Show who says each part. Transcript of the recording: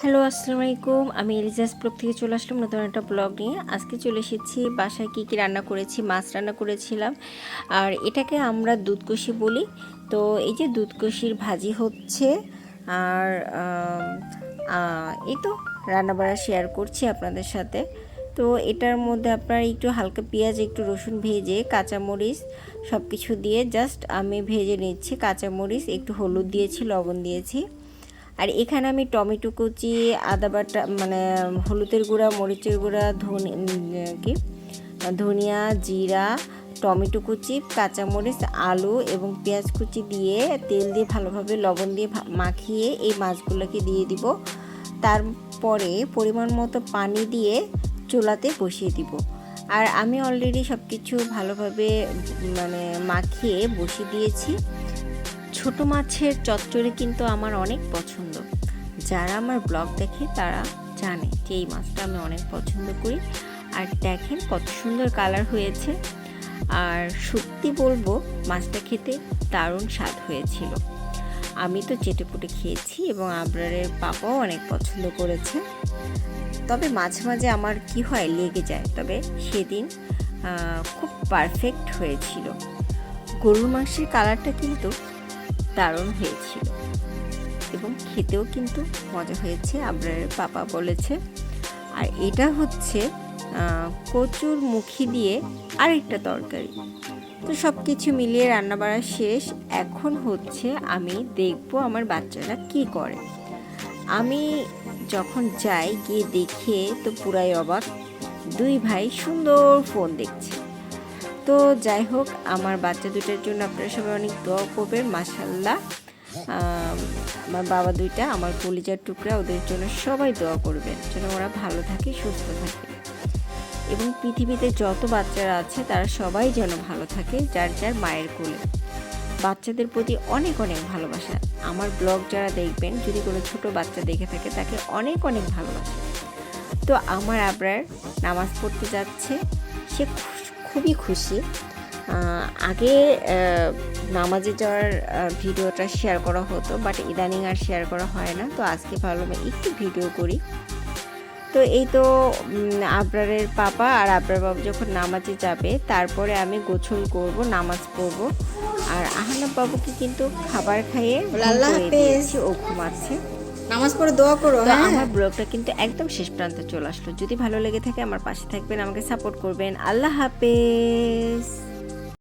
Speaker 1: Hello, আসসালামু আলাইকুম। আমি এলিজাস ব্লগ থেকে চলে আসলাম নতুন একটা ব্লগ নিয়ে। আজকে চলে এসেছি বাসায় কী কী রান্না করেছি। মাছ রান্না করেছিলাম, আর এটাকে আমরা দুধকষি বলি। তো এই যে দুধকষির ভাজি হচ্ছে, আর এই তো রান্নাবাড়া শেয়ার করছি আপনাদের সাথে। তো এটার মধ্যে আপনার একটু হালকা পেঁয়াজ, একটু রসুন ভেজে, কাঁচামরিচ সব কিছু দিয়ে জাস্ট আমি ভেজে নিচ্ছি। কাঁচামরিচ, একটু হলুদ দিয়েছি, লবণ দিয়েছি। আর এখানে আমি টমেটো কুচি, আদা বাটা, মানে হলুদের গুঁড়া, মরিচের গুঁড়া, ধনিয়া, জিরা, টমেটো কুচি, কাঁচামরিচ, আলু এবং পেঁয়াজ কুচি দিয়ে তেল দিয়ে ভালোভাবে লবণ দিয়ে মাখিয়ে এই মাছগুলোকে দিয়ে দিব। তারপরে পরিমাণ মতো পানি দিয়ে চুলাতে বসিয়ে দিব। আর আমি অলরেডি সব কিছু ভালোভাবে মাখিয়ে বসিয়ে দিয়েছি। ছোট মাছের চচ্চড়ি কিন্তু আমার অনেক পছন্দ। যারা আমার ব্লগ দেখে তারা জানে যে এই মাছটা আমি অনেক পছন্দ করি। আর দেখেন কত সুন্দর কালার হয়েছে। আর সত্যি বলবো, মাছটা খেতে দারুণ স্বাদ হয়েছিল। আমি তো চেটেপুটে খেয়েছি এবং আবরারের পাপাও অনেক পছন্দ করেছে। তবে মাঝে মাঝে আমার কি হয়, লেগে যায়। তবে সেদিন খুব পারফেক্ট হয়েছিল। গরুর মাংসের কালারটা কিন্তু দারুণ হয়েছিল এবং খেতেও কিন্তু মজা হয়েছে, আবরারের পাপা বলেছে। আর এটা হচ্ছে কচুর মুখি দিয়ে আরেকটা তরকারি। তো সব কিছু মিলিয়ে রান্নাবাড়া শেষ। এখন হচ্ছে আমি দেখবো আমার বাচ্চারা কি করে। আমি যখন যাই, গিয়ে দেখে তো পুরাই অবাক। দুই ভাই সুন্দর ফোন দেখছে। তো যাই হোক, আমার বাচ্চা দুটার জন্য আপনারা সবাই অনেক দোয়া করবেন। মাশাআল্লাহ, আমার বাবা দুইটা আমার কলিজার টুকরা, ওদের জন্য সবাই দোয়া করবেন যেন ওরা ভালো থাকে, সুস্থ থাকে এবং পৃথিবীতে যত বাচ্চারা আছে তারা সবাই যেন ভালো থাকে যার যার মায়ের কোলে। বাচ্চাদের প্রতি অনেক অনেক ভালোবাসা। আমার ব্লগ যারা দেখবেন, যদি কোনো ছোট বাচ্চা দেখে থাকে, তাকে অনেক অনেক ভালোবাসা। তো আমার আবরার নামাজ পড়তে যাচ্ছে, সে খুবই খুশি। আগে নামাজে যাওয়ার ভিডিওটা শেয়ার করা হতো, বাট ইদানিং আর শেয়ার করা হয় না। তো আজকে ভাবলাম একটু ভিডিও করি। তো এই তো আবরারের পাপা আর আবরার বাবু যখন নামাজে যাবে, তারপরে আমি গোসল করব, নামাজ পড়ব। আর আহনাব বাবুকে কিন্তু খাবার খাইয়ে দিয়েছি, ও ঘুমাচ্ছে।
Speaker 2: নামাজ পড়ে দোয়া করো।
Speaker 1: তো আমার ব্লগটা কিন্তু একদম শেষ প্রান্তে চলে আসলো। যদি ভালো লেগে থাকে আমার পাশে থাকবেন, আমাকে সাপোর্ট করবেন। আল্লাহ হাফেজ।